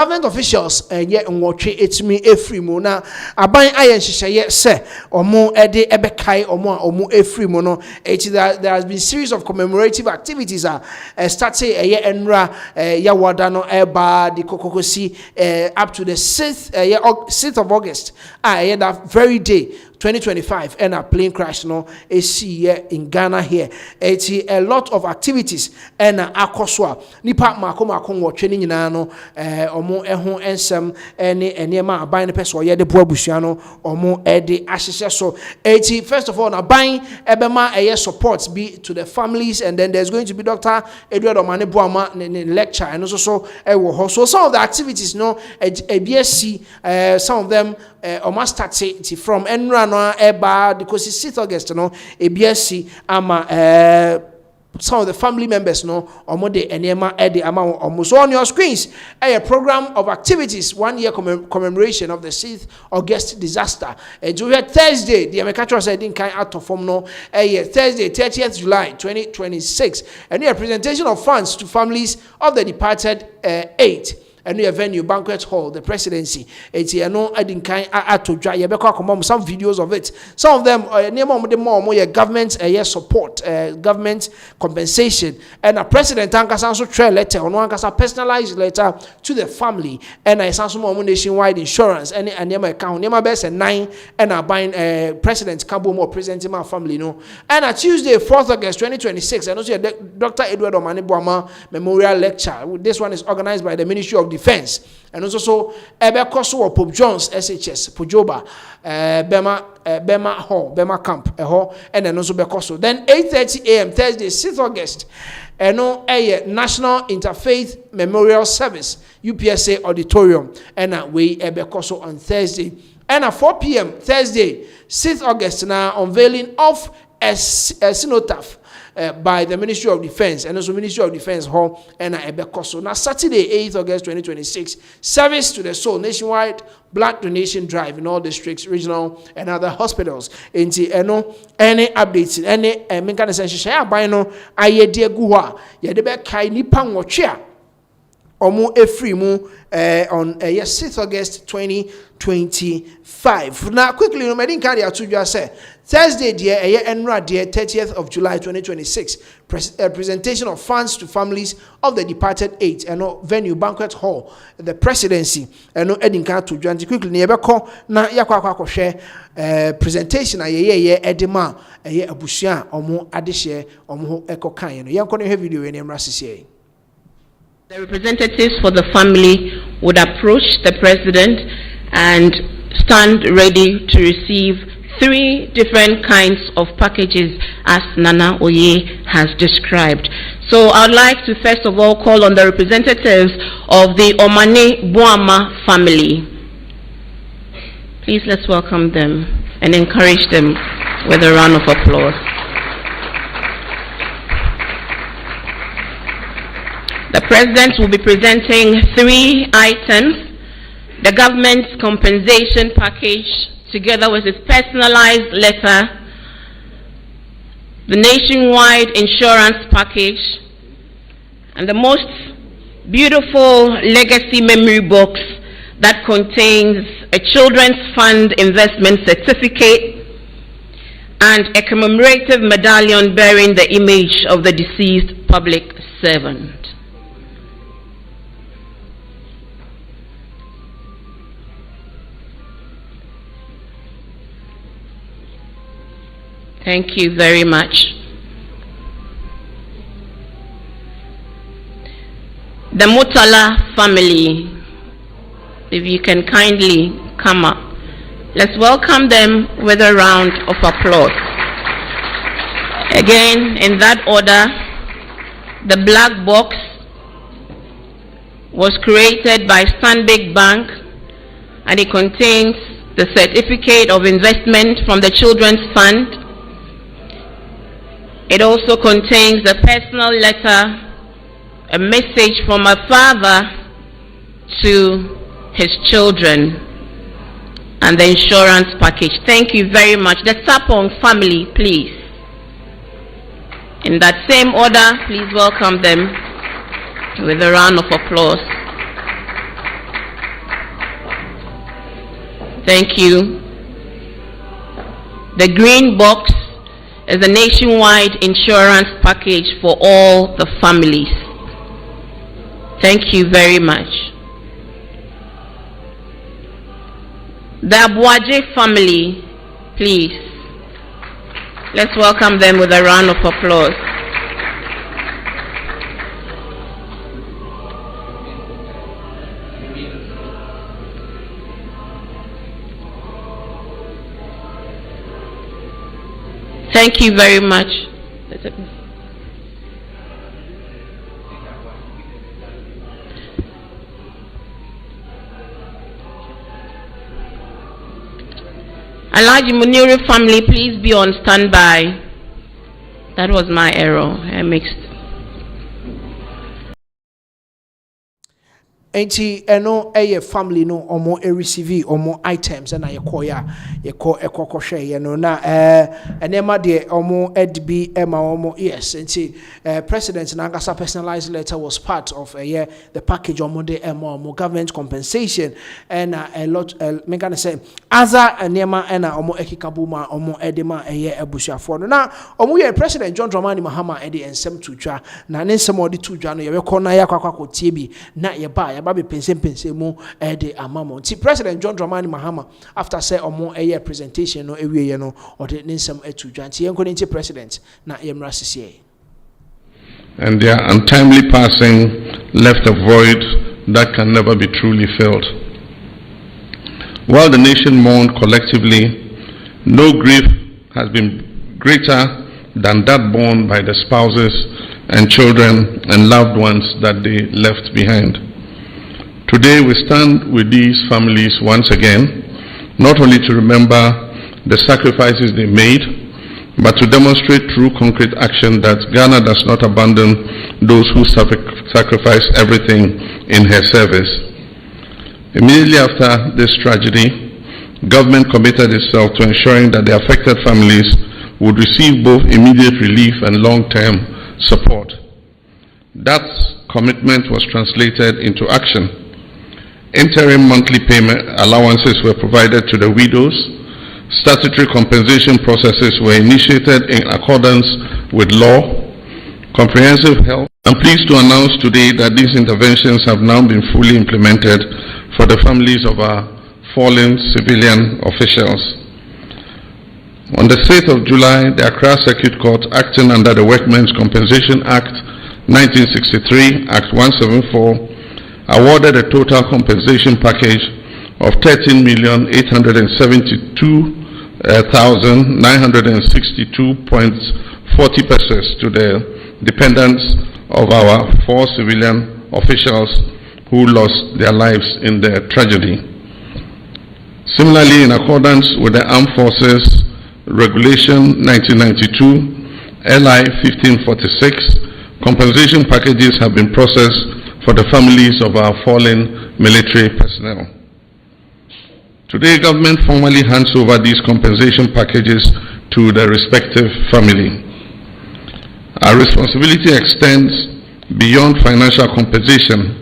Government officials yet watch it me every mona aban ayen hyehyeye se omo ede ebekai omo every mono there has been series of commemorative activities starting enra yawada no eba the kokokosi up to the 6th of August that very day 2025 and a plane crash no here in Ghana here. It's a lot of activities and akoswa nipa mako watch ni nyina no omo eho ensem ene enema aban ne person ye de bo abusua no omo ede ahyehye so. First of all na ban ebema support be to the families, and then there's going to be Dr. Edward Omane Boama lecture and also so some of the activities no BSc some of them almost start from Enra no eba because it's 6th August no BSc ama some of the family members no omode enema ede ama omo. So on your screens a program of activities 1 year commemoration of the 6th August disaster. Thursday the American said in kind out of form no Thursday 30th July 2026 and a presentation of funds to families of the departed 8 and new venue banquet hall the presidency. It's no adding kind to dry some videos of it. Some of them more government support government compensation and a president also trail letter on one personalized letter to the family and I some more nationwide insurance and account best and 9 and a buying president Cabo more presenting my family no. And a Tuesday 4th August 2026 and also Dr. Edward Omane Boama memorial lecture. This one is organized by the Ministry of Defense and also Ebekoso Pope John's SHS Pujoba Bema Hall Bema Camp and then also Bekoso. Then 8:30 a.m. Thursday 6th August no National Interfaith Memorial Service UPSA Auditorium and we Bekoso on Thursday and at 4 p.m. Thursday 6th August now unveiling of a cenotaph by the Ministry of Defense and also Ministry of Defense Hall and Ebekoso. Now Saturday 8th August 2026 service to the soul nationwide blood donation drive in all districts, regional and other hospitals. Any updates any menka essential share by no aye de guwa ye de be kai nipa nwotwe omo efri mu on 6th August 2025. Now quickly no medin carry atudwa say Thursday dear enra dear 30th of July 2026 presentation of funds to families of the departed 8 and venue banquet hall the presidency and no edin kan to dwanti quickly ne yebeko na yakwa share presentation aye edema abusua omo adehye omo ekokan no yanko ne video we ne mrasisi. The representatives for the family would approach the president and stand ready to receive 3 different kinds of packages as Nana Oye has described. So I'd like to first of all call on the representatives of the Omane Boama family. Please let's welcome them and encourage them with a round of applause. The President will be presenting 3 items: the government's compensation package together with his personalized letter, the nationwide insurance package, and the most beautiful legacy memory box that contains a children's fund investment certificate and a commemorative medallion bearing the image of the deceased public servant. Thank you very much. The Mutala family, if you can kindly come up. Let's welcome them with a round of applause. Again, in that order, the black box was created by Stanbic Bank and it contains the certificate of investment from the Children's Fund. It also contains a personal letter, a message from a father to his children, and the insurance package. Thank you very much. The Sapong family, please. In that same order, please welcome them with a round of applause. Thank you. The green box is a nationwide insurance package for all the families. Thank you very much. The Abuaje family, please. Let's welcome them with a round of applause. Thank you very much. Alhaji Muniru family, please be on standby. That was my error. I mixed. Enti eno eye family no omo receive omo items na yeko share ye no na enema de omo edbi ema omo yes enti president na ngasa personalized letter was part of the package omo de ema omo government compensation and a lot me gonna say other enema na omo ekikabuma omo edema ebusuafo no na omo ye president John Dramani Mahama ede ensem tudwa na ne ensem ode tudwa no ye weko na yakwakotie bi na ye ba Baby pense mu de amamo. See President John Dramani Mahama after say omo presentation no ewie no or the nsem etu dwanti yenko nti president na yemra sisi. And their untimely passing left a void that can never be truly filled. While the nation mourned collectively, no grief has been greater than that borne by the spouses and children and loved ones that they left behind. Today we stand with these families once again, not only to remember the sacrifices they made, but to demonstrate through concrete action that Ghana does not abandon those who sacrifice everything in her service. Immediately after this tragedy, government committed itself to ensuring that the affected families would receive both immediate relief and long-term support. That commitment was translated into action. Interim monthly payment allowances were provided to the widows. Statutory compensation processes were initiated in accordance with law. Comprehensive health. I'm pleased to announce today that these interventions have now been fully implemented for the families of our fallen civilian officials. On the 6th of July, the Accra Circuit Court, acting under the Workmen's Compensation Act 1963, Act 174, awarded a total compensation package of 13,872,962.40 pesos to the dependents of our 4 civilian officials who lost their lives in the tragedy. Similarly, in accordance with the Armed Forces Regulation 1992, LI 1546, compensation packages have been processed for the families of our fallen military personnel. Today, government formally hands over these compensation packages to the respective family. Our responsibility extends beyond financial compensation.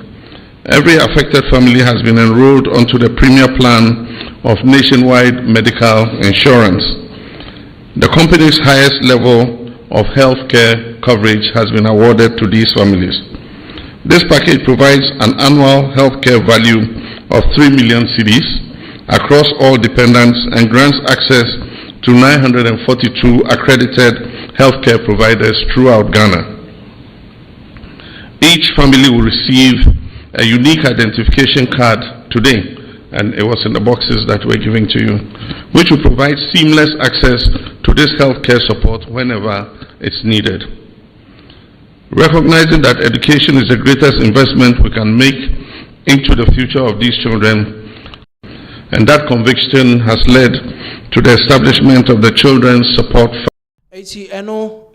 Every affected family has been enrolled onto the premier plan of nationwide medical insurance. The company's highest level of health care coverage has been awarded to these families. This package provides an annual healthcare value of 3 million cedis across all dependents and grants access to 942 accredited healthcare providers throughout Ghana. Each family will receive a unique identification card today, and it was in the boxes that we're giving to you, which will provide seamless access to this healthcare support whenever it's needed. Recognizing that education is the greatest investment we can make into the future of these children, and that conviction has led to the establishment of the Children's Support Fund.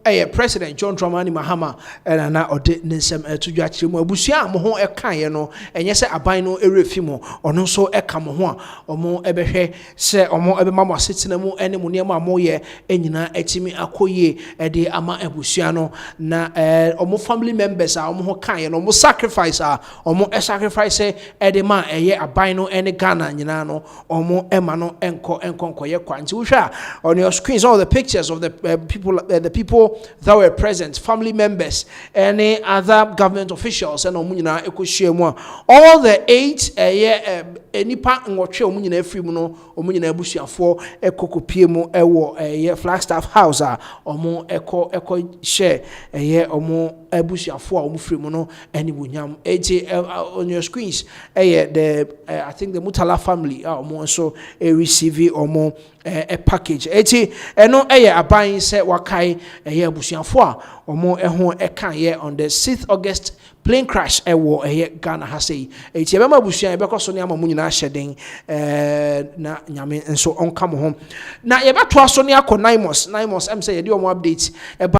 President John Dramani Mahama na ode nsem to dwa kire mu abusua mo ho ekaye no enye se aban no erefi mo ono so eka mo ho a omo ebehwe se omo ebema mo asetena mu ene mo niam amoye enyina etimi akoye de ama abusua no na omo family members a omo ho kaye no omo sacrifice a omo sacrifice de ma eye aban no ene Ghana nyina no omo ema no enko ye kwanti wo hwa on your screens all the pictures of the people that were present, family members, any other government officials, and all the 8 nipa ngotwe omunyina efiri mu no omunyina abusuafo ekokopie mu ewo Flagstaff House a omo eko share omo abusuafo a omo firi mu no eni bunyam on your screens the I think the Mutala family omo so receive omo a package eno aban se wakai abusuafo a omo eho eka on the 6th August plane crash ewo Ghana hasei ebema abusua ebekoso ne ama munyina hyeden na nyame nso onka mo ho na yebeto aso ne akọ 9 months em say ye de omo update